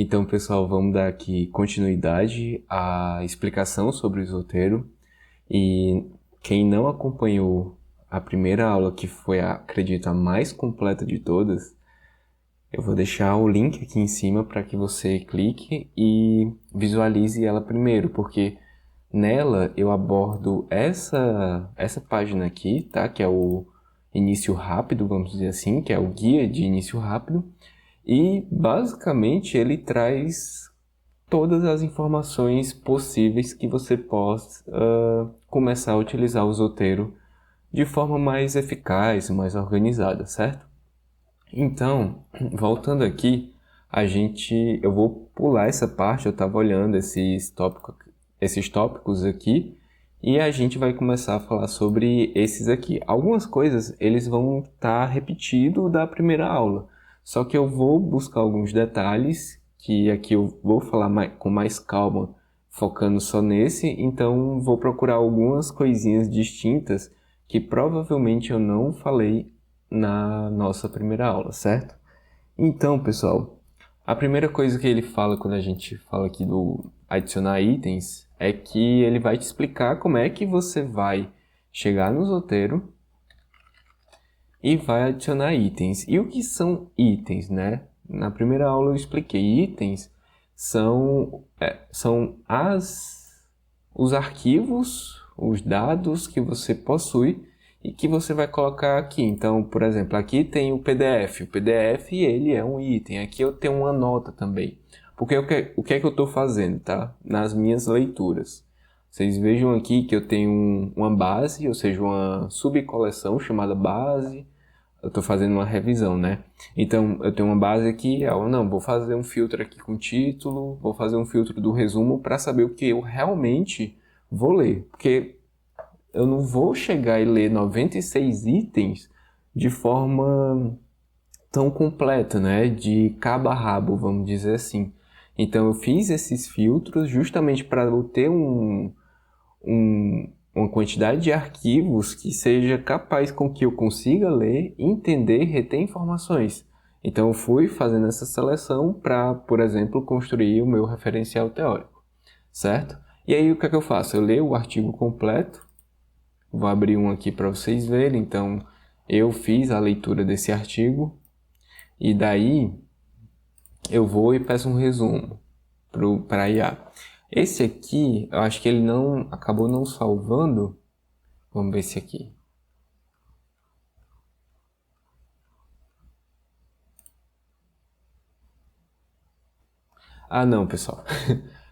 Então, pessoal, vamos dar aqui continuidade à explicação sobre o isoteiro. E quem não acompanhou a primeira aula, que foi, acredito, a mais completa de todas, eu vou deixar o link aqui em cima para que você clique e visualize ela primeiro, porque nela eu abordo essa página aqui, tá? Que é o início rápido, vamos dizer assim, que é o guia de início rápido. E basicamente ele traz todas as informações possíveis que você possa começar a utilizar o Zotero de forma mais eficaz, mais organizada, certo? Então, voltando aqui, eu vou pular essa parte, eu estava olhando esses tópicos aqui e a gente vai começar a falar sobre esses aqui. Algumas coisas eles vão estar repetido da primeira aula, só que eu vou buscar alguns detalhes que aqui eu vou falar com mais calma, focando só nesse, então vou procurar algumas coisinhas distintas que provavelmente eu não falei na nossa primeira aula, certo? Então, pessoal, a primeira coisa que ele fala quando a gente fala aqui do adicionar itens é que ele vai te explicar como é que você vai chegar no Zotero e vai adicionar itens. E o que são itens, né? Na primeira aula eu expliquei. Itens são os arquivos, os dados que você possui e que você vai colocar aqui. Então, por exemplo, aqui tem o PDF. O PDF, ele é um item. Aqui eu tenho uma nota também. Porque o que é que eu estou fazendo, tá? Nas minhas leituras. Vocês vejam aqui que eu tenho uma base, ou seja, uma subcoleção chamada base. Eu estou fazendo uma revisão, né? Então, eu tenho uma base aqui, vou fazer um filtro aqui com título, vou fazer um filtro do resumo para saber o que eu realmente vou ler. Porque eu não vou chegar e ler 96 itens de forma tão completa, né? De cabo a rabo, vamos dizer assim. Então, eu fiz esses filtros justamente para eu ter uma quantidade de arquivos que seja capaz com que eu consiga ler, entender e reter informações. Então, eu fui fazendo essa seleção para, por exemplo, construir o meu referencial teórico, certo? E aí, o que é que eu faço? Eu leio o artigo completo, vou abrir um aqui para vocês verem. Então, eu fiz a leitura desse artigo e daí eu vou e peço um resumo para a IA. Esse aqui, eu acho que ele acabou não salvando. Vamos ver esse aqui. Ah, não, pessoal.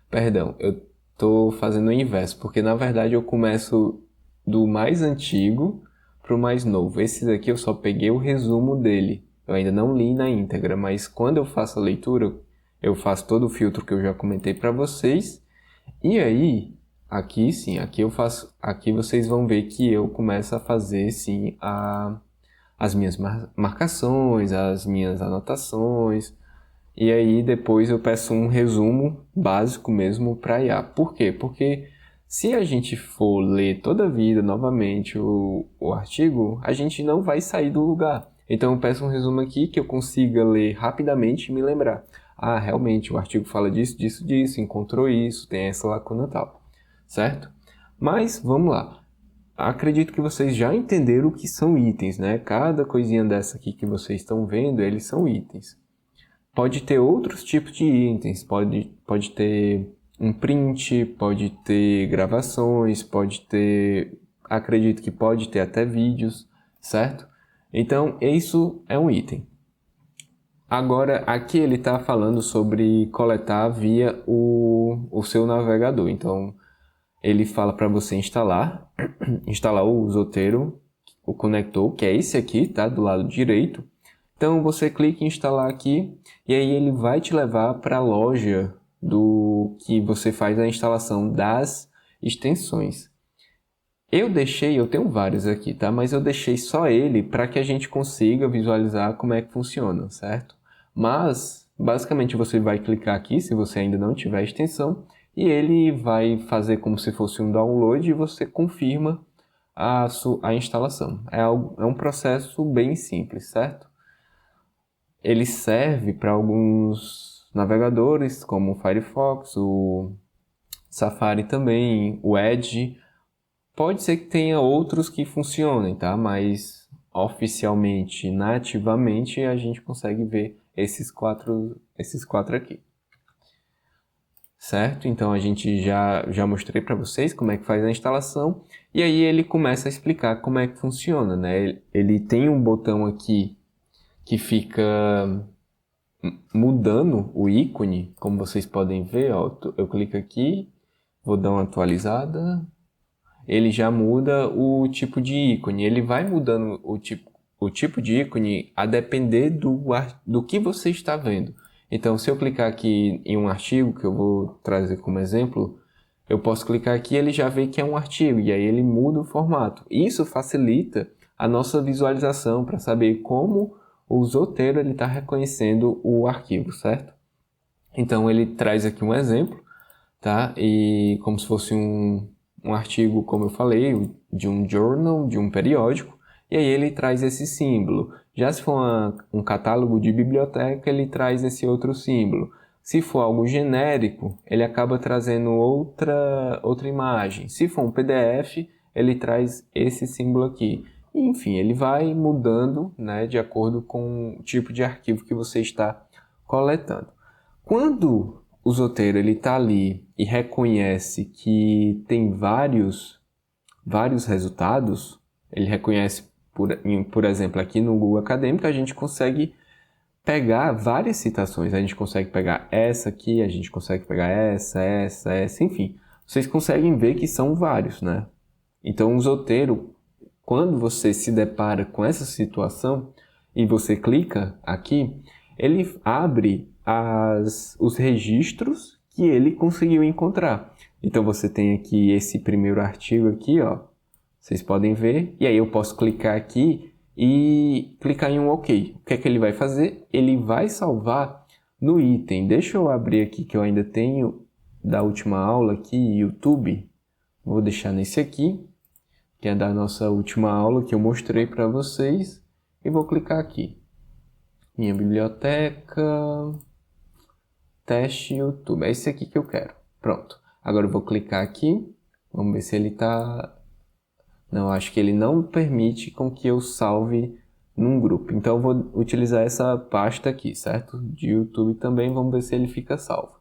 Perdão, eu tô fazendo o inverso, porque na verdade eu começo do mais antigo para o mais novo. Esse daqui eu só peguei o resumo dele. Eu ainda não li na íntegra, mas quando eu faço a leitura, eu faço todo o filtro que eu já comentei para vocês. E aí, aqui sim, aqui vocês vão ver que eu começo a fazer sim as minhas marcações, as minhas anotações. E aí depois eu peço um resumo básico mesmo para IA. Por quê? Porque se a gente for ler toda a vida novamente o artigo, a gente não vai sair do lugar. Então eu peço um resumo aqui que eu consiga ler rapidamente e me lembrar. Ah, realmente o artigo fala disso, disso, disso, encontrou isso, tem essa lacuna tal. Certo? Mas vamos lá. Acredito que vocês já entenderam o que são itens, né? Cada coisinha dessa aqui que vocês estão vendo, eles são itens. Pode ter outros tipos de itens, pode ter um print, pode ter gravações, acredito que pode ter até vídeos, certo? Então, isso é um item. Agora, aqui ele está falando sobre coletar via o seu navegador. Então, ele fala para você instalar o Zotero, o conector, que é esse aqui, tá? Do lado direito. Então você clica em instalar aqui e aí ele vai te levar para a loja do que você faz a instalação das extensões. Eu tenho vários aqui, tá? Mas eu deixei só ele para que a gente consiga visualizar como é que funciona, certo? Mas basicamente você vai clicar aqui se você ainda não tiver a extensão e ele vai fazer como se fosse um download e você confirma a instalação. É um processo bem simples, certo? Ele serve para alguns navegadores, como o Firefox, o Safari também, o Edge. Pode ser que tenha outros que funcionem, tá? Mas oficialmente, nativamente, a gente consegue ver esses quatro aqui. Certo? Então a gente já mostrei para vocês como é que faz a instalação e aí ele começa a explicar como é que funciona, né? Ele tem um botão aqui que fica mudando o ícone, como vocês podem ver, ó, eu clico aqui, vou dar uma atualizada, ele já muda o tipo de ícone, ele vai mudando o tipo de ícone a depender do que você está vendo. Então, se eu clicar aqui em um artigo, que eu vou trazer como exemplo, eu posso clicar aqui e ele já vê que é um artigo, e aí ele muda o formato. Isso facilita a nossa visualização para saber como o Zotero está reconhecendo o arquivo, certo? Então, ele traz aqui um exemplo, tá? E como se fosse um artigo, como eu falei, de um journal, de um periódico, e aí ele traz esse símbolo. Já se for um catálogo de biblioteca, ele traz esse outro símbolo. Se for algo genérico, ele acaba trazendo outra imagem. Se for um PDF, ele traz esse símbolo aqui. Enfim, ele vai mudando, né, de acordo com o tipo de arquivo que você está coletando. Quando o Zotero está ali e reconhece que tem vários resultados, ele reconhece, por exemplo, aqui no Google Acadêmico, a gente consegue pegar várias citações. A gente consegue pegar essa aqui, a gente consegue pegar essa, enfim. Vocês conseguem ver que são vários, né? Então, o Zotero, quando você se depara com essa situação e você clica aqui, ele abre os registros que ele conseguiu encontrar. Então, você tem aqui esse primeiro artigo aqui, ó. Vocês podem ver. E aí eu posso clicar aqui e clicar em um OK. O que é que ele vai fazer? Ele vai salvar no item. Deixa eu abrir aqui que eu ainda tenho da última aula aqui, YouTube. Vou deixar nesse aqui, que é da nossa última aula que eu mostrei para vocês. E vou clicar aqui. Minha biblioteca, teste YouTube. É esse aqui que eu quero. Pronto. Agora eu vou clicar aqui. Vamos ver se ele está... Não, acho que ele não permite com que eu salve num grupo. Então eu vou utilizar essa pasta aqui, certo? De YouTube também, vamos ver se ele fica salvo.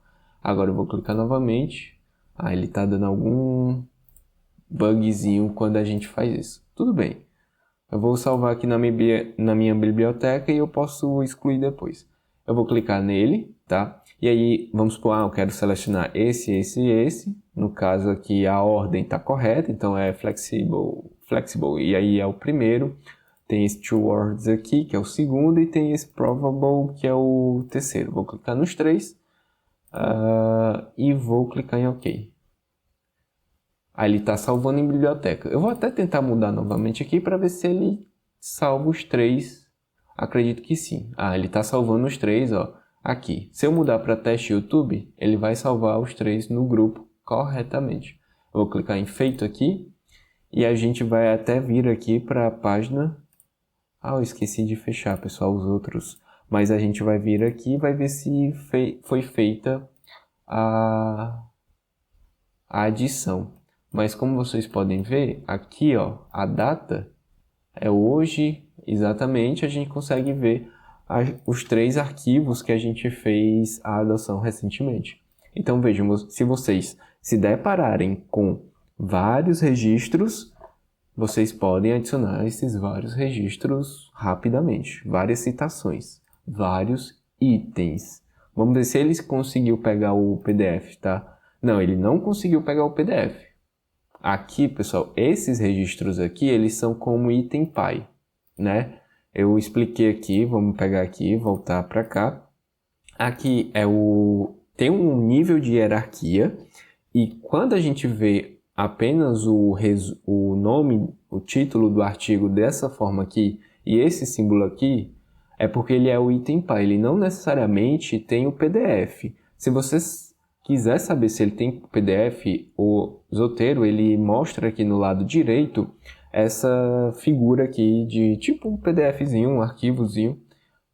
Agora eu vou clicar novamente. Ah, ele está dando algum bugzinho quando a gente faz isso. Tudo bem. Eu vou salvar aqui na minha biblioteca e eu posso excluir depois. Eu vou clicar nele, tá? E aí, vamos supor, eu quero selecionar esse. No caso aqui, a ordem está correta, então é flexible. E aí é o primeiro. Tem esse two words aqui, que é o segundo, e tem esse probable, que é o terceiro. Vou clicar nos três e vou clicar em OK. Aí ele está salvando em biblioteca. Eu vou até tentar mudar novamente aqui para ver se ele salva os três. Acredito que sim. Ele está salvando os três, ó, aqui. Se eu mudar para teste YouTube, ele vai salvar os três no grupo corretamente. Eu vou clicar em feito aqui e a gente vai até vir aqui para a página. Eu esqueci de fechar, pessoal, os outros. Mas a gente vai vir aqui e vai ver se foi feita a adição. Mas como vocês podem ver, aqui, ó, a data é hoje, exatamente, a gente consegue ver os três arquivos que a gente fez a adoção recentemente. Então vejam, se vocês se depararem com vários registros, vocês podem adicionar esses vários registros rapidamente, várias citações, vários itens. Vamos ver se ele conseguiu pegar o PDF, tá? Não, ele não conseguiu pegar o PDF. Aqui, pessoal, esses registros aqui, eles são como item pai, né? Eu expliquei aqui, vamos pegar aqui, voltar para cá. Aqui tem um nível de hierarquia e quando a gente vê apenas o nome, o título do artigo dessa forma aqui e esse símbolo aqui, é porque ele é o item pai, ele não necessariamente tem o PDF. Se vocês quiser saber se ele tem PDF, o Zotero ele mostra aqui no lado direito essa figura aqui de tipo um PDFzinho, um arquivozinho,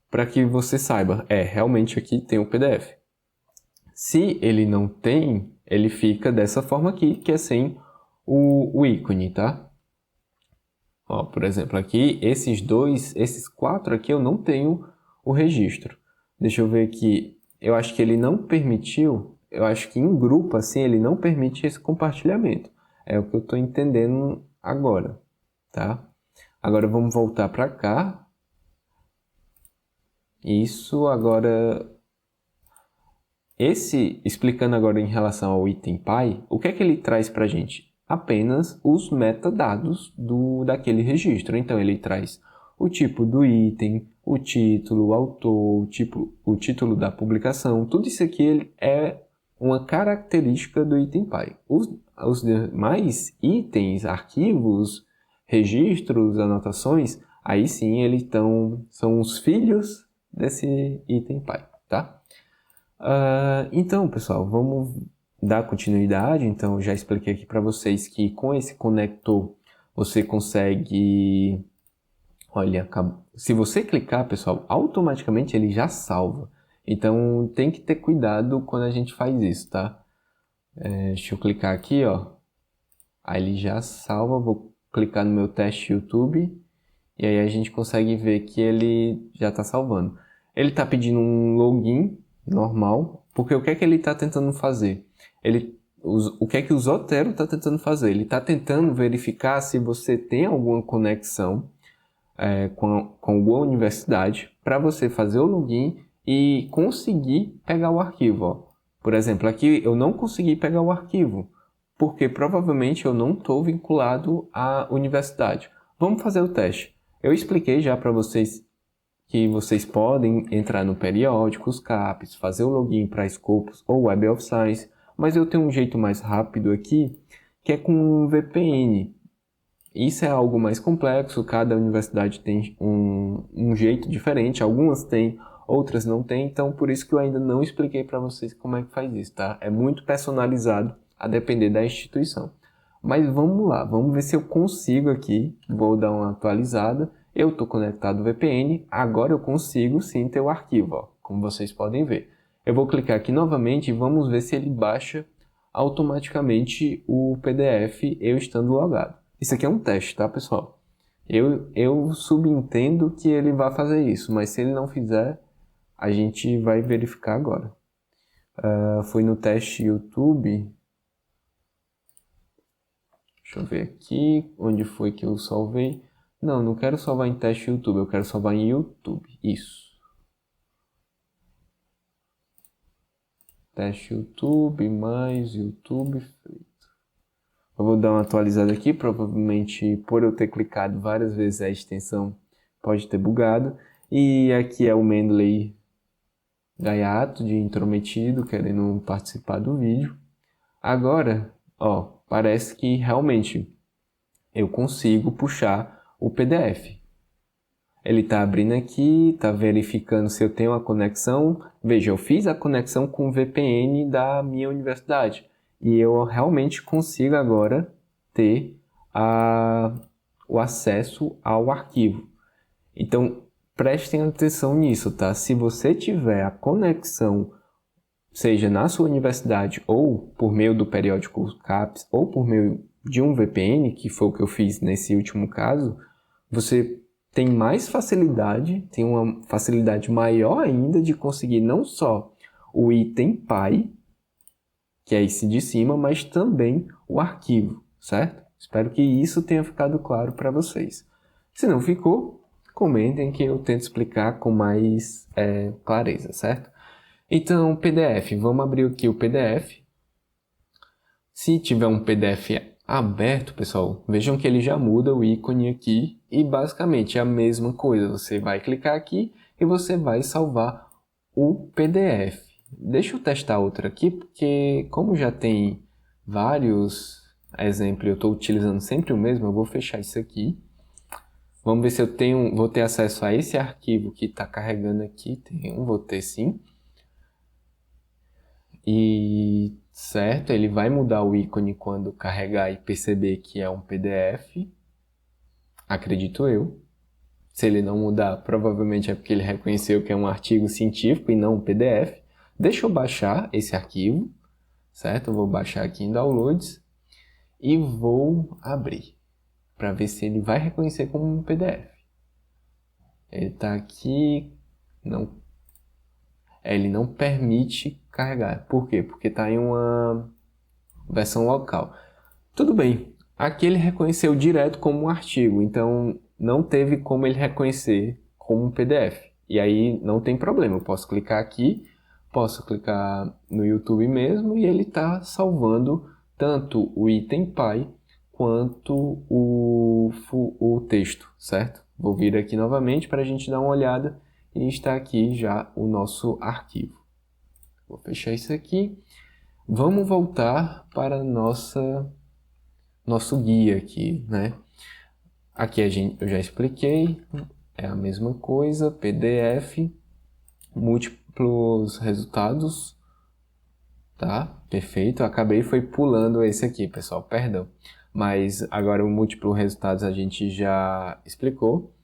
para que você saiba, realmente aqui tem o PDF. Se ele não tem, ele fica dessa forma aqui, que é sem o ícone, tá? Ó, por exemplo, aqui, esses 4 aqui eu não tenho o registro. Deixa eu ver aqui, eu acho que ele não permitiu, eu acho que em grupo, assim, ele não permite esse compartilhamento. É o que eu estou entendendo agora, tá? Agora vamos voltar para cá. Isso, agora... explicando agora em relação ao item Py, o que é que ele traz para a gente? Apenas os metadados daquele registro. Então, ele traz o tipo do item, o título, o autor, o título da publicação. Tudo isso aqui é uma característica do item Py. Os demais itens, arquivos, registros, anotações, aí sim são os filhos desse item Py, tá? Então, pessoal, vamos dar continuidade. Então, eu já expliquei aqui para vocês que com esse conector você consegue... Olha, se você clicar, pessoal, automaticamente ele já salva. Então, tem que ter cuidado quando a gente faz isso, tá? Deixa eu clicar aqui, ó. Aí ele já salva. Vou clicar no meu teste YouTube. E aí a gente consegue ver que ele já está salvando. Ele está pedindo um login normal, porque o que é que ele está tentando fazer? O que é que o Zotero está tentando fazer? Ele está tentando verificar se você tem alguma conexão com alguma universidade para você fazer o login e conseguir pegar o arquivo. Ó. Por exemplo, aqui eu não consegui pegar o arquivo, porque provavelmente eu não estou vinculado à universidade. Vamos fazer o teste. Eu expliquei já para vocês que vocês podem entrar no Periódicos, CAPES, fazer o login para Scopus ou Web of Science, mas eu tenho um jeito mais rápido aqui, que é com um VPN. Isso é algo mais complexo, cada universidade tem um jeito diferente, algumas têm, outras não têm, então por isso que eu ainda não expliquei para vocês como é que faz isso, tá? É muito personalizado a depender da instituição. Mas vamos lá, vamos ver se eu consigo aqui, vou dar uma atualizada, eu estou conectado ao VPN, agora eu consigo sim ter o arquivo, ó, como vocês podem ver. Eu vou clicar aqui novamente e vamos ver se ele baixa automaticamente o PDF eu estando logado. Isso aqui é um teste, tá, pessoal? Eu subentendo que ele vai fazer isso, mas se ele não fizer, a gente vai verificar agora. Foi no teste YouTube. Deixa eu ver aqui, onde foi que eu salvei. Não, não quero salvar em teste YouTube, eu quero salvar em YouTube. Isso. Teste YouTube, mais YouTube feito. Eu vou dar uma atualizada aqui, provavelmente por eu ter clicado várias vezes a extensão pode ter bugado. E aqui é o Mendeley Gaiato, de intrometido, querendo participar do vídeo. Agora, ó, parece que realmente eu consigo puxar o PDF. Ele está abrindo aqui, está verificando se eu tenho a conexão. Veja, eu fiz a conexão com o VPN da minha universidade. E eu realmente consigo agora ter o acesso ao arquivo. Então, prestem atenção nisso, tá? Se você tiver a conexão, seja na sua universidade ou por meio do periódico CAPES ou por meio de um VPN, que foi o que eu fiz nesse último caso, você tem mais facilidade, tem uma facilidade maior ainda de conseguir não só o item Py, que é esse de cima, mas também o arquivo, certo? Espero que isso tenha ficado claro para vocês. Se não ficou, comentem que eu tento explicar com mais clareza, certo? Então, PDF, vamos abrir aqui o PDF. Se tiver um PDF aberto, pessoal, vejam que ele já muda o ícone aqui e basicamente é a mesma coisa. Você vai clicar aqui e você vai salvar o PDF. Deixa eu testar outra aqui, porque como já tem vários exemplos, eu estou utilizando sempre o mesmo, eu vou fechar isso aqui. Vamos ver se eu vou ter acesso a esse arquivo que está carregando aqui. Vou ter sim. E certo, ele vai mudar o ícone quando carregar e perceber que é um PDF. Acredito eu. Se ele não mudar, provavelmente é porque ele reconheceu que é um artigo científico e não um PDF. Deixa eu baixar esse arquivo, certo? Eu vou baixar aqui em Downloads e vou abrir para ver se ele vai reconhecer como um PDF. Ele está aqui, ele não permite carregar. Por quê? Porque está em uma versão local. Tudo bem, aqui ele reconheceu direto como um artigo, então não teve como ele reconhecer como um PDF. E aí não tem problema, eu posso clicar aqui, posso clicar no YouTube mesmo e ele está salvando tanto o item pai quanto o texto, certo? Vou vir aqui novamente para a gente dar uma olhada e está aqui já o nosso arquivo. Vou fechar isso aqui. Vamos voltar para nosso guia aqui, né? Aqui eu já expliquei, é a mesma coisa, PDF, múltiplos resultados, tá? Perfeito, eu acabei foi pulando esse aqui, pessoal, perdão. Mas agora o múltiplo resultados a gente já explicou,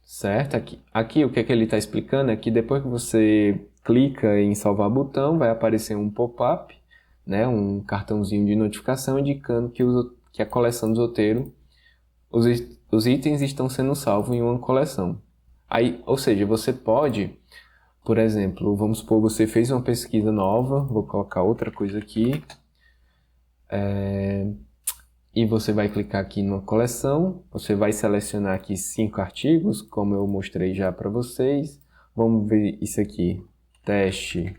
certo? Aqui o que é que ele está explicando é que depois que você clica em salvar botão, vai aparecer um pop-up, né, um cartãozinho de notificação indicando que a coleção do Zotero, os itens estão sendo salvos em uma coleção. Aí, ou seja, você pode, por exemplo, vamos supor, você fez uma pesquisa nova, vou colocar outra coisa aqui, e você vai clicar aqui numa coleção, você vai selecionar aqui 5 artigos, como eu mostrei já para vocês. Vamos ver isso aqui, teste.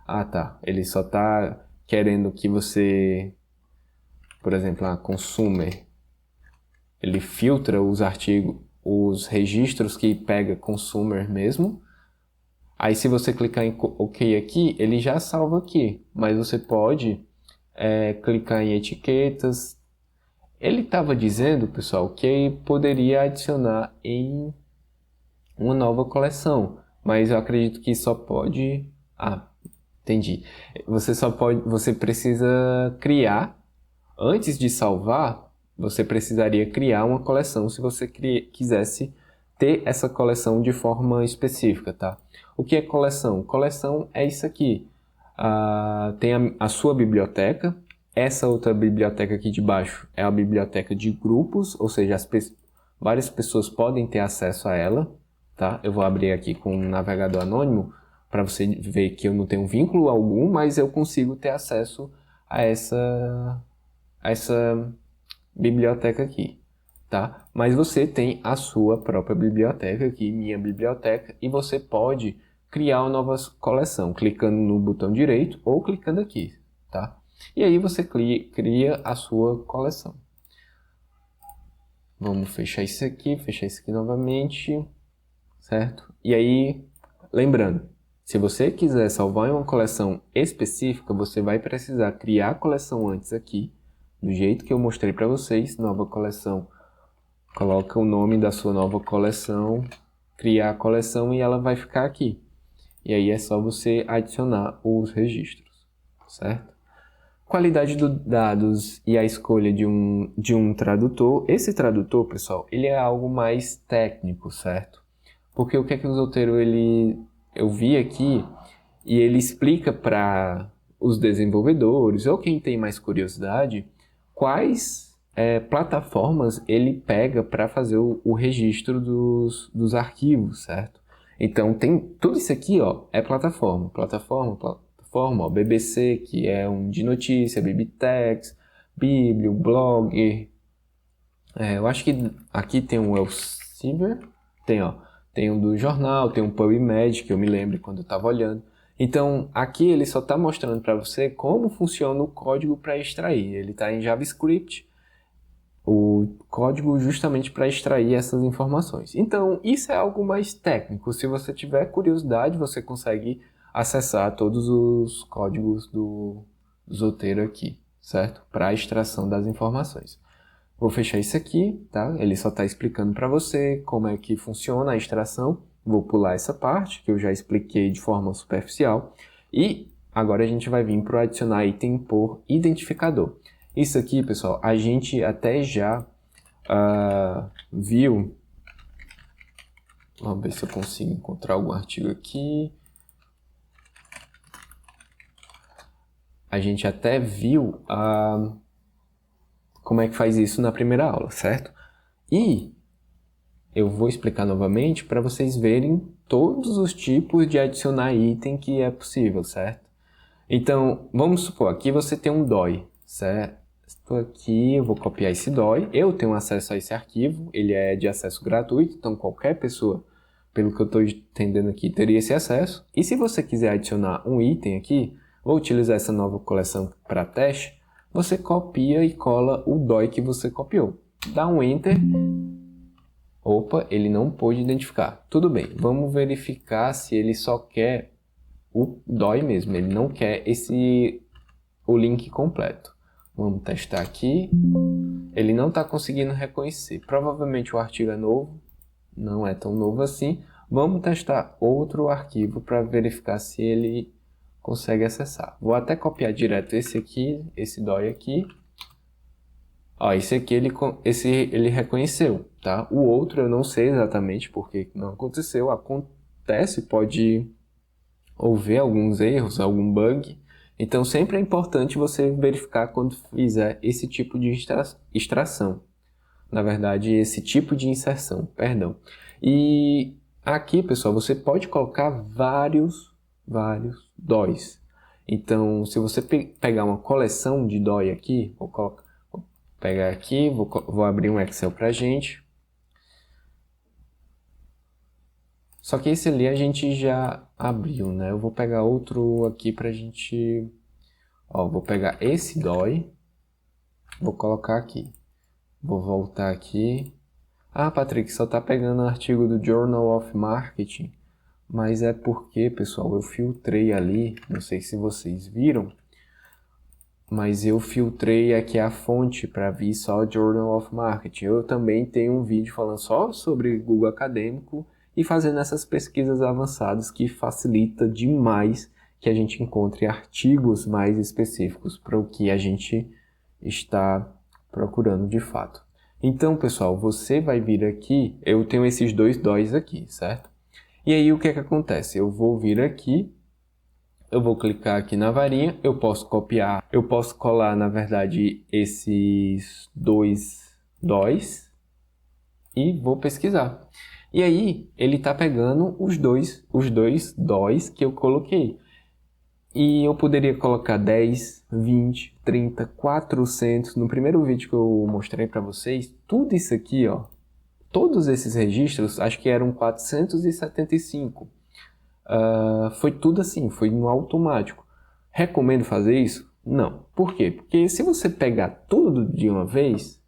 Ah tá, ele só está querendo que você, por exemplo, consumer, ele filtra os artigos, os registros que pega consumer mesmo. Aí se você clicar em OK aqui, ele já salva aqui, mas você pode clicar em etiquetas. Ele estava dizendo, pessoal, que poderia adicionar em uma nova coleção, mas eu acredito que só pode... Ah, entendi. Você precisa criar, antes de salvar, você precisaria criar uma coleção se você quisesse ter essa coleção de forma específica, tá? O que é coleção? Coleção é isso aqui. Tem a sua biblioteca. Essa outra biblioteca aqui de baixo é a biblioteca de grupos, ou seja, várias pessoas podem ter acesso a ela, tá? Eu vou abrir aqui com um navegador anônimo para você ver que eu não tenho vínculo algum, mas eu consigo ter acesso a essa biblioteca aqui, tá? Mas você tem a sua própria biblioteca aqui, minha biblioteca, e você pode criar uma nova coleção, clicando no botão direito ou clicando aqui, tá? E aí você cria a sua coleção. Vamos fechar isso aqui novamente, certo? E aí, lembrando, se você quiser salvar em uma coleção específica, você vai precisar criar a coleção antes aqui, do jeito que eu mostrei para vocês, nova coleção. Coloca o nome da sua nova coleção, criar a coleção e ela vai ficar aqui. E aí é só você adicionar os registros, certo? Qualidade dos dados e a escolha de um tradutor. Esse tradutor, pessoal, ele é algo mais técnico, certo? Porque o que é que o Zotero, eu vi aqui, e ele explica para os desenvolvedores, ou quem tem mais curiosidade, quais plataformas ele pega para fazer o registro dos arquivos, certo? Então, tem tudo isso aqui, ó, é plataforma, ó, BBC, que é um de notícia, Biblitex, Biblio, Blogger. Eu acho que aqui tem um Elsevier, tem um do jornal, tem um PubMed, que eu me lembro quando eu estava olhando. Então, aqui ele só está mostrando para você como funciona o código para extrair. Ele está em JavaScript, o código justamente para extrair essas informações. Então, isso é algo mais técnico. Se você tiver curiosidade, você consegue acessar todos os códigos do Zotero aqui, certo? Para a extração das informações. Vou fechar isso aqui, tá? Ele só está explicando para você como é que funciona a extração. Vou pular essa parte, que eu já expliquei de forma superficial. E agora a gente vai vir para o adicionar item por identificador. Isso aqui, pessoal, a gente até já viu. Vamos ver se eu consigo encontrar algum artigo aqui. a gente até viu como é que faz isso na primeira aula, certo? E eu vou explicar novamente para vocês verem todos os tipos de adicionar item que é possível, certo? Então, vamos supor, aqui você tem um DOI, certo? Estou aqui, eu vou copiar esse DOI, eu tenho acesso a esse arquivo, ele é de acesso gratuito, então qualquer pessoa, pelo que eu estou entendendo aqui, teria esse acesso. E se você quiser adicionar um item aqui, vou utilizar essa nova coleção para teste, você copia e cola o DOI que você copiou. Dá um Enter. Opa, ele não pôde identificar. Tudo bem, vamos verificar se ele só quer o DOI mesmo, ele não quer o link completo. Vamos testar aqui. Ele não está conseguindo reconhecer. Provavelmente o artigo é novo, não é tão novo assim. Vamos testar outro arquivo para verificar se ele consegue acessar. Vou até copiar direto esse aqui, esse DOI aqui. Ó, esse aqui ele reconheceu, tá? O outro eu não sei exatamente porque não aconteceu. Acontece, pode houver alguns erros, algum bug. Então sempre é importante você verificar quando fizer esse tipo de extração. Na verdade, esse tipo de inserção, perdão. E aqui, pessoal, você pode colocar vários DOIs. Então, se você pegar uma coleção de DOI aqui, vou pegar aqui, vou abrir um Excel pra gente. Só que esse ali a gente já abriu, né? Eu vou pegar outro aqui pra gente... Ó, vou pegar esse DOI, vou colocar aqui. Vou voltar aqui. Ah, Patrick, só tá pegando o artigo do Journal of Marketing. Mas é porque, pessoal, eu filtrei ali, não sei se vocês viram, mas eu filtrei aqui a fonte para vir só Journal of Marketing. Eu também tenho um vídeo falando só sobre Google Acadêmico e fazendo essas pesquisas avançadas que facilita demais que a gente encontre artigos mais específicos para o que a gente está procurando de fato. Então, pessoal, você vai vir aqui, eu tenho esses dois DOIs aqui, certo? E aí o que é que acontece? Eu vou vir aqui, eu vou clicar aqui na varinha, eu posso copiar, eu posso colar, na verdade, esses dois DOIs e vou pesquisar. E aí, ele está pegando os dois DOIs que eu coloquei. E eu poderia colocar 10, 20, 30, 400. No primeiro vídeo que eu mostrei para vocês, tudo isso aqui, ó, todos esses registros, acho que eram 475. Foi tudo assim, foi no automático. Recomendo fazer isso? Não. Por quê? Porque se você pegar tudo de uma vez,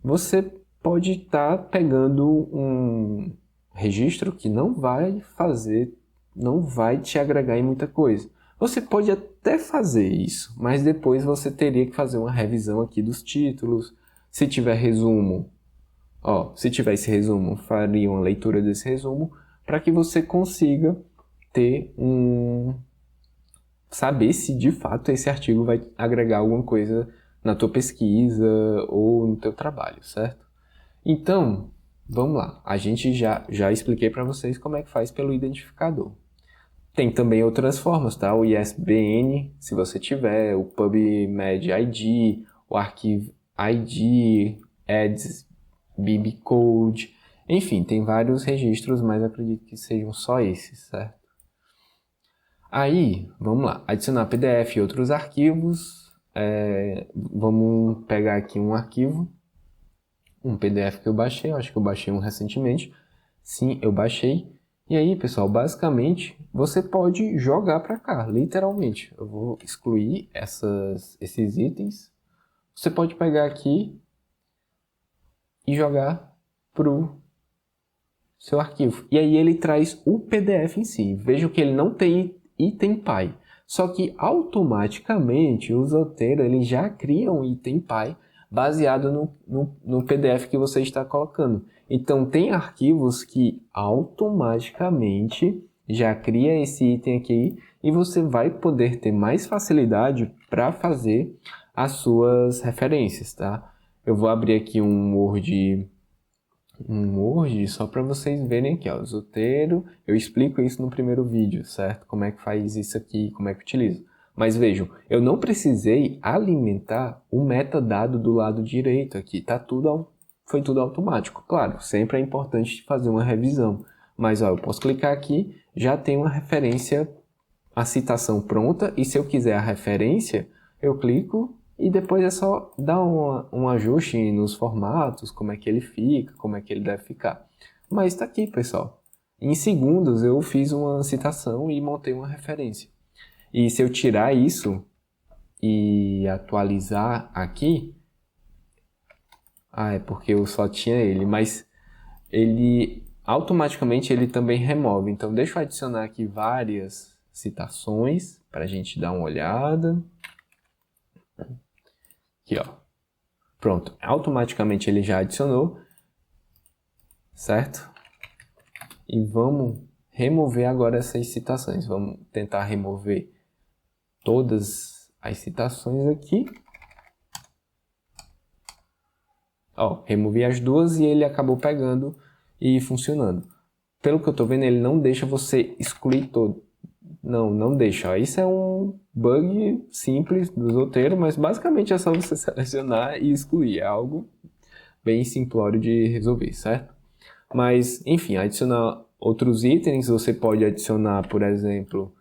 você pode estar pegando um registro que não vai te agregar em muita coisa. Você pode até fazer isso, mas depois você teria que fazer uma revisão aqui dos títulos. Se tiver resumo, se tiver esse resumo, faria uma leitura desse resumo para que você consiga saber se de fato esse artigo vai agregar alguma coisa na tua pesquisa ou no teu trabalho, certo? Então, vamos lá. A gente já expliquei para vocês como é que faz pelo identificador. Tem também outras formas, tá? O ISBN, se você tiver, o PubMed ID, o Archive ID, Eds, BibCode, enfim, tem vários registros, mas acredito que sejam só esses, certo? Aí, vamos lá, adicionar PDF e outros arquivos. Vamos pegar aqui um arquivo, um PDF que eu baixei, acho que eu baixei um recentemente. Sim, eu baixei. E aí, pessoal, basicamente, você pode jogar para cá, literalmente. Eu vou excluir esses itens. Você pode pegar aqui e jogar pro seu arquivo. E aí ele traz o PDF em si. Vejam que ele não tem item pai. Só que automaticamente o Zotero ele já cria um item pai baseado no PDF que você está colocando. Então tem arquivos que automaticamente já cria esse item aqui e você vai poder ter mais facilidade para fazer as suas referências, tá? Eu vou abrir aqui um Word só para vocês verem aqui, ó, Zotero. Eu explico isso no primeiro vídeo, certo? Como é que faz isso aqui, como é que utiliza. Mas vejam, eu não precisei alimentar o metadado do lado direito aqui, foi tudo automático. Claro, sempre é importante fazer uma revisão, mas ó, eu posso clicar aqui, já tem uma referência, a citação pronta, e se eu quiser a referência, eu clico e depois é só dar um ajuste nos formatos, como é que ele fica, como é que ele deve ficar. Mas está aqui, pessoal. Em segundos eu fiz uma citação e montei uma referência. E se eu tirar isso e atualizar aqui, é porque eu só tinha ele, mas ele automaticamente ele também remove. Então deixa eu adicionar aqui várias citações para a gente dar uma olhada. Aqui, ó. Pronto, automaticamente ele já adicionou, certo? E vamos remover agora essas citações. Vamos tentar remover todas as citações aqui. Ó, removi as duas e ele acabou pegando e funcionando. Pelo que eu tô vendo, ele não deixa você excluir todo. Não deixa. Ó, isso é um bug simples do roteiro, mas basicamente é só você selecionar e excluir. É algo bem simplório de resolver, certo? Mas, enfim, adicionar outros itens, você pode adicionar, por exemplo,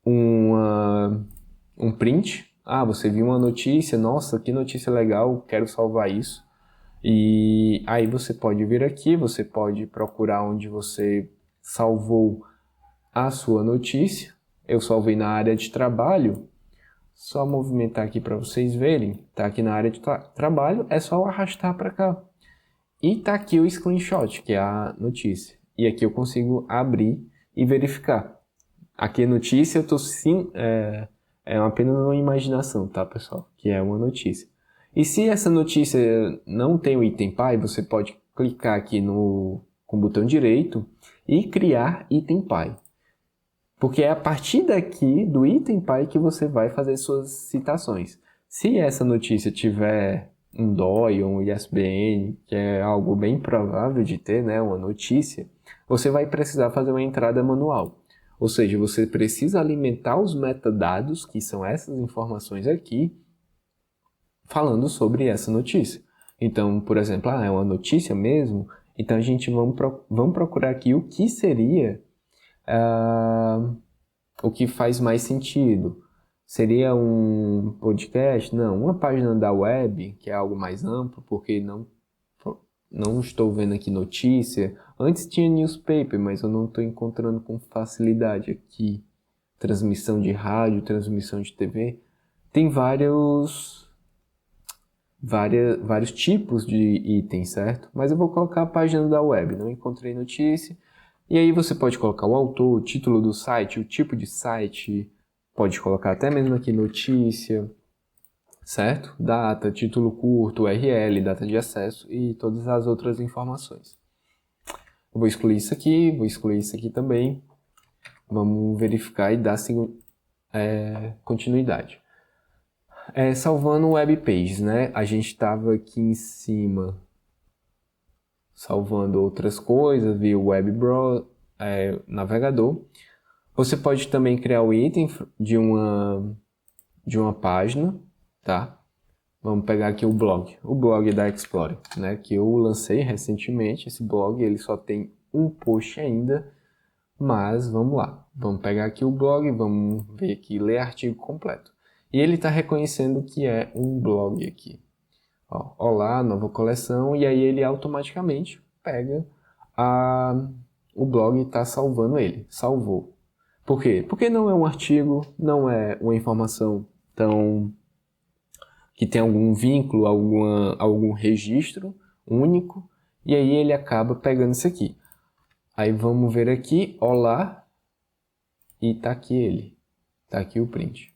um print. Ah, você viu uma notícia, nossa, que notícia legal, quero salvar isso. E aí você pode vir aqui, você pode procurar onde você salvou a sua notícia. Eu salvei na área de trabalho, só movimentar aqui para vocês verem. Tá aqui na área de trabalho, é só arrastar para cá. E tá aqui o screenshot, que é a notícia. E aqui eu consigo abrir e verificar. Aqui a notícia, eu tô sim, é apenas uma imaginação, tá, pessoal? Que é uma notícia. E se essa notícia não tem o item pai, você pode clicar aqui com o botão direito e criar item pai. Porque é a partir daqui, do item pai, que você vai fazer suas citações. Se essa notícia tiver um DOI ou um ISBN, que é algo bem provável de ter, né, uma notícia, você vai precisar fazer uma entrada manual. Ou seja, você precisa alimentar os metadados, que são essas informações aqui, falando sobre essa notícia. Então, por exemplo, é uma notícia mesmo, então a gente vamos procurar aqui o que seria o que faz mais sentido. Seria um podcast? Não, uma página da web, que é algo mais amplo, porque não estou vendo aqui notícia. Antes tinha newspaper, mas eu não estou encontrando com facilidade aqui. Transmissão de rádio, transmissão de TV. Tem vários tipos de itens, certo? Mas eu vou colocar a página da web, não encontrei notícia. E aí você pode colocar o autor, o título do site, o tipo de site, pode colocar até mesmo aqui notícia, certo? Data, título curto, URL, data de acesso e todas as outras informações. Eu vou excluir isso aqui também. Vamos verificar e dar continuidade. Salvando web pages, né? A gente estava aqui em cima salvando outras coisas via navegador. Você pode também criar o item de uma página, tá? Vamos pegar aqui o blog da Explore, né? Que eu lancei recentemente. Esse blog ele só tem um post ainda, mas vamos lá. Vamos pegar aqui o blog, vamos ver aqui, ler artigo completo. E ele está reconhecendo que é um blog aqui. Ó, olá, nova coleção, e aí ele automaticamente pega o blog e está salvando ele. Salvou. Por quê? Porque não é um artigo, não é uma informação que tem algum vínculo, algum registro único, e aí ele acaba pegando isso aqui. Aí vamos ver aqui, olá, e tá aqui ele. Tá aqui o print.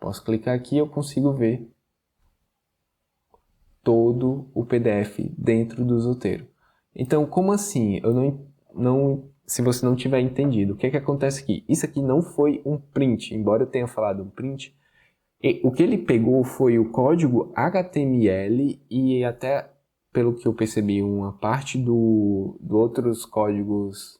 Posso clicar aqui e eu consigo ver todo o PDF dentro do Zotero. Então, como assim? Se você não tiver entendido, o que é que acontece aqui? Isso aqui não foi um print, embora eu tenha falado um print. O que ele pegou foi o código HTML e até, pelo que eu percebi, uma parte do outros códigos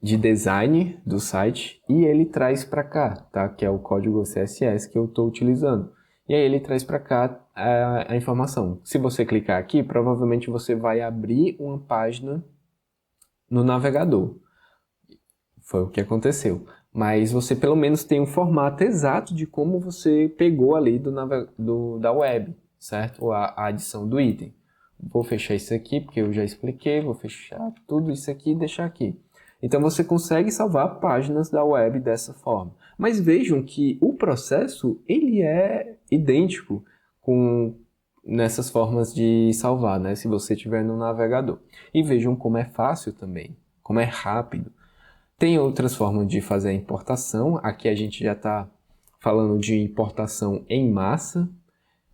de design do site e ele traz para cá, tá? Que é o código CSS que eu estou utilizando. E aí ele traz para cá a informação. Se você clicar aqui, provavelmente você vai abrir uma página no navegador. Foi o que aconteceu. Mas você pelo menos tem um formato exato de como você pegou ali da web, certo? A adição do item. Vou fechar isso aqui porque eu já expliquei. Vou fechar tudo isso aqui e deixar aqui. Então você consegue salvar páginas da web dessa forma. Mas vejam que o processo ele é idêntico nessas formas de salvar, né? Se você estiver no navegador. E vejam como é fácil também, como é rápido. Tem outras formas de fazer a importação. Aqui a gente já está falando de importação em massa.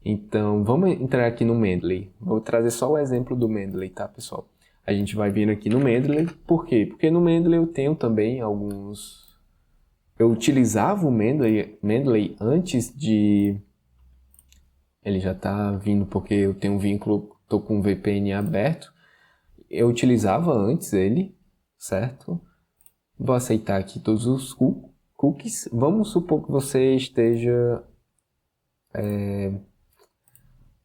Então, vamos entrar aqui no Mendeley. Vou trazer só o exemplo do Mendeley, tá, pessoal? A gente vai vir aqui no Mendeley. Por quê? Porque no Mendeley eu tenho também alguns... Eu utilizava o Mendeley antes de... Ele já está vindo porque eu tenho um vínculo, estou com o VPN aberto. Eu utilizava antes ele, certo? Vou aceitar aqui todos os cookies. Vamos supor que você esteja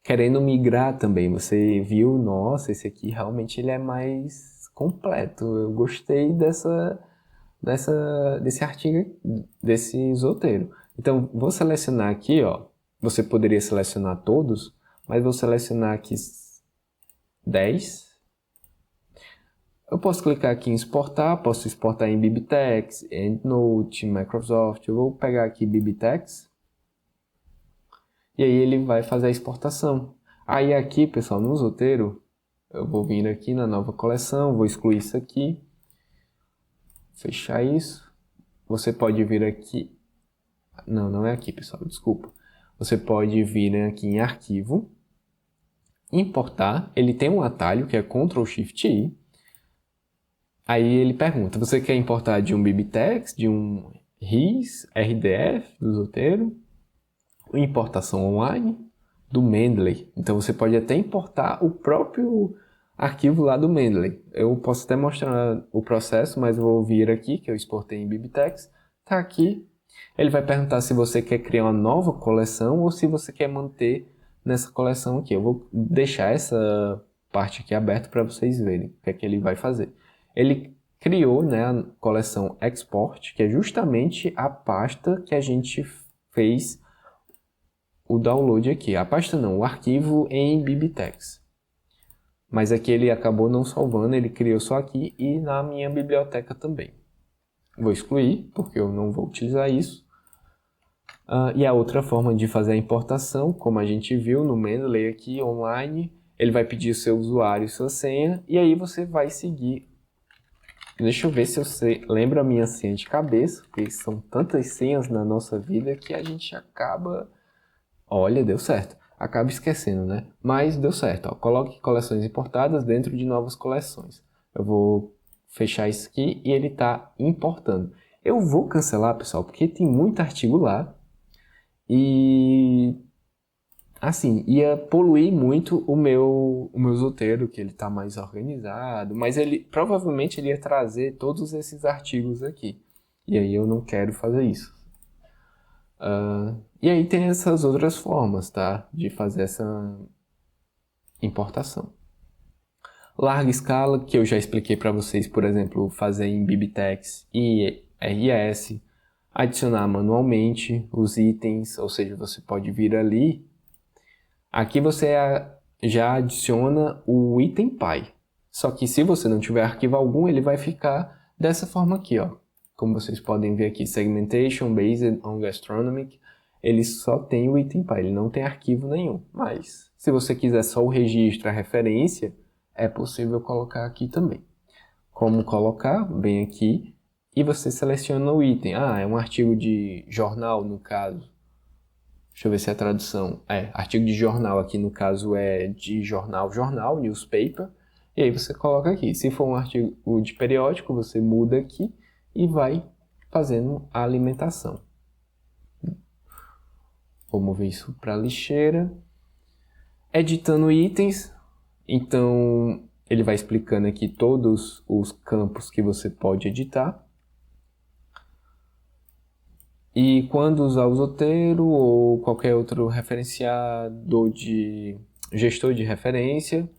querendo migrar também. Você viu, nossa, esse aqui realmente ele é mais completo. Eu gostei desse artigo, desse roteiro. Então, vou selecionar aqui, ó. Você poderia selecionar todos, mas vou selecionar aqui 10. Eu posso clicar aqui em exportar, posso exportar em BibTeX, EndNote, Microsoft. Eu vou pegar aqui BibTeX e aí ele vai fazer a exportação. Aí aqui, pessoal, no roteiro, eu vou vir aqui na nova coleção, vou excluir isso aqui, fechar isso. Você pode vir aqui, não é aqui, pessoal, desculpa. Você pode vir aqui em arquivo, importar, ele tem um atalho que é Ctrl+Shift+I. Aí ele pergunta, você quer importar de um BibTeX, de um RIS, RDF, do roteiro, importação online, do Mendeley. Então você pode até importar o próprio arquivo lá do Mendeley. Eu posso até mostrar o processo, mas eu vou vir aqui, que eu exportei em BibTeX. Tá aqui. Ele vai perguntar se você quer criar uma nova coleção ou se você quer manter nessa coleção aqui. Eu vou deixar essa parte aqui aberta para vocês verem o que é que ele vai fazer. Ele criou, né, a coleção Export, que é justamente a pasta que a gente fez o download aqui. A pasta não, o arquivo em BibTeX. Mas aqui ele acabou não salvando, ele criou só aqui e na minha biblioteca também. Vou excluir, porque eu não vou utilizar isso. E a outra forma de fazer a importação, como a gente viu no Mendeley aqui online, ele vai pedir o seu usuário e sua senha, e aí você vai seguir. Deixa eu ver se eu lembro a minha senha de cabeça, porque são tantas senhas na nossa vida que a gente acaba... Olha, deu certo. Acaba esquecendo, né? Mas deu certo. Ó. Coloque coleções importadas dentro de novas coleções. Eu vou fechar isso aqui e ele está importando. Eu vou cancelar, pessoal, porque tem muito artigo lá e... Assim, ia poluir muito o meu roteiro, que ele está mais organizado, mas ele provavelmente ele ia trazer todos esses artigos aqui. E aí eu não quero fazer isso. E aí tem essas outras formas, tá? De fazer essa importação. Larga escala, que eu já expliquei para vocês, por exemplo, fazer em BibTeX e RS, adicionar manualmente os itens, ou seja, você pode vir ali. Aqui você já adiciona o item pai. Só que se você não tiver arquivo algum, ele vai ficar dessa forma aqui, ó. Como vocês podem ver aqui, Segmentation Based on Gastronomic, ele só tem o item pai, ele não tem arquivo nenhum. Mas, se você quiser só o registro, a referência, é possível colocar aqui também. Como colocar? Bem aqui, e você seleciona o item. É um artigo de jornal, no caso. Deixa eu ver se é a tradução. Artigo de jornal aqui no caso é de jornal, newspaper. E aí você coloca aqui. Se for um artigo de periódico, você muda aqui e vai fazendo a alimentação. Vou mover isso para a lixeira. Editando itens. Então, ele vai explicando aqui todos os campos que você pode editar. E quando usar o Zotero ou qualquer outro referenciador de gestor de referência,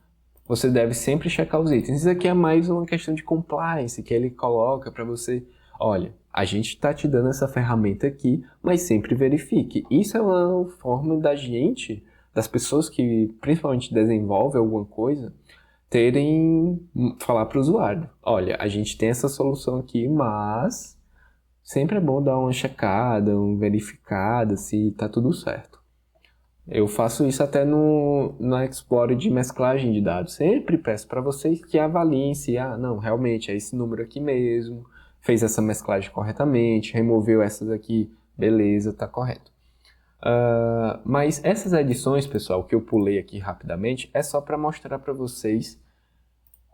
você deve sempre checar os itens. Isso aqui é mais uma questão de compliance, que ele coloca para você, olha, a gente está te dando essa ferramenta aqui, mas sempre verifique. Isso é uma forma da gente, das pessoas que principalmente desenvolvem alguma coisa, falar para o usuário, olha, a gente tem essa solução aqui, mas sempre é bom dar uma checada, uma verificada se está tudo certo. Eu faço isso até no Explorer de mesclagem de dados. Sempre peço para vocês que avaliem se, não, realmente é esse número aqui mesmo, fez essa mesclagem corretamente, removeu essas aqui, beleza, está correto. Mas essas edições, pessoal, que eu pulei aqui rapidamente, é só para mostrar para vocês,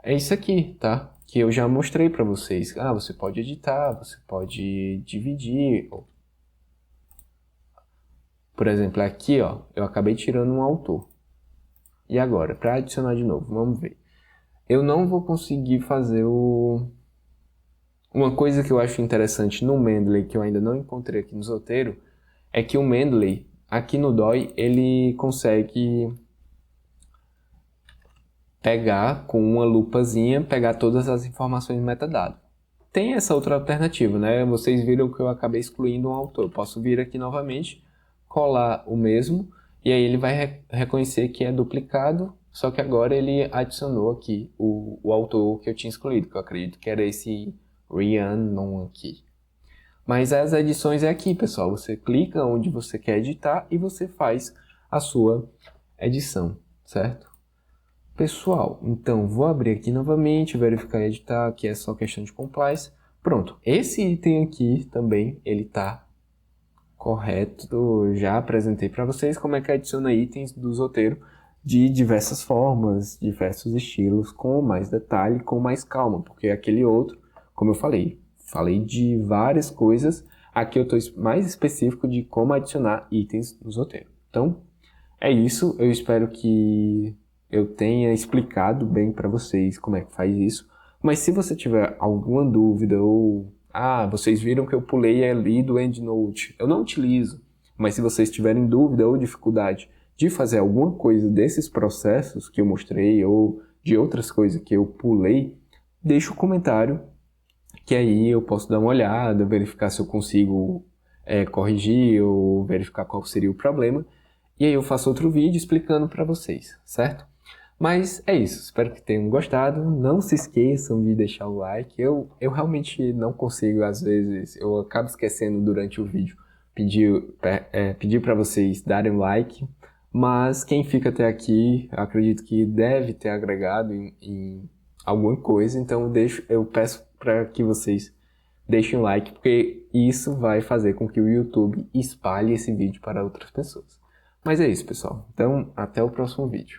é isso aqui, tá? Que eu já mostrei para vocês. Você pode editar, você pode dividir. Por exemplo, aqui, ó, eu acabei tirando um autor. E agora, para adicionar de novo, vamos ver. Eu não vou conseguir fazer Uma coisa que eu acho interessante no Mendeley, que eu ainda não encontrei aqui no Zotero, é que o Mendeley, aqui no DOI, ele consegue pegar com uma lupazinha, pegar todas as informações de metadado. Tem essa outra alternativa, né? Vocês viram que eu acabei excluindo um autor. Eu posso vir aqui novamente, colar o mesmo, e aí ele vai reconhecer que é duplicado, só que agora ele adicionou aqui o autor que eu tinha excluído, que eu acredito que era esse Rhiannon aqui. Mas as edições é aqui, pessoal. Você clica onde você quer editar e você faz a sua edição, certo? Pessoal, então vou abrir aqui novamente, verificar e editar, que é só questão de compliance. Pronto, esse item aqui também, ele está correto. Já apresentei para vocês como é que adiciona itens do Zotero de diversas formas, diversos estilos, com mais detalhe, com mais calma, porque aquele outro, como eu falei de várias coisas, aqui eu estou mais específico de como adicionar itens no Zotero. Então, é isso, eu espero que eu tenha explicado bem para vocês como é que faz isso, mas se você tiver alguma dúvida ou vocês viram que eu pulei ali do EndNote, eu não utilizo, mas se vocês tiverem dúvida ou dificuldade de fazer alguma coisa desses processos que eu mostrei ou de outras coisas que eu pulei, deixa o comentário que aí eu posso dar uma olhada, verificar se eu consigo corrigir ou verificar qual seria o problema. E aí eu faço outro vídeo explicando para vocês, certo? Mas é isso, espero que tenham gostado. Não se esqueçam de deixar o like. Eu realmente não consigo, às vezes, eu acabo esquecendo durante o vídeo pedir para vocês darem like. Mas quem fica até aqui, eu acredito que deve ter agregado em alguma coisa. Então eu peço para que vocês deixem o like, porque isso vai fazer com que o YouTube espalhe esse vídeo para outras pessoas. Mas é isso, pessoal. Então, até o próximo vídeo.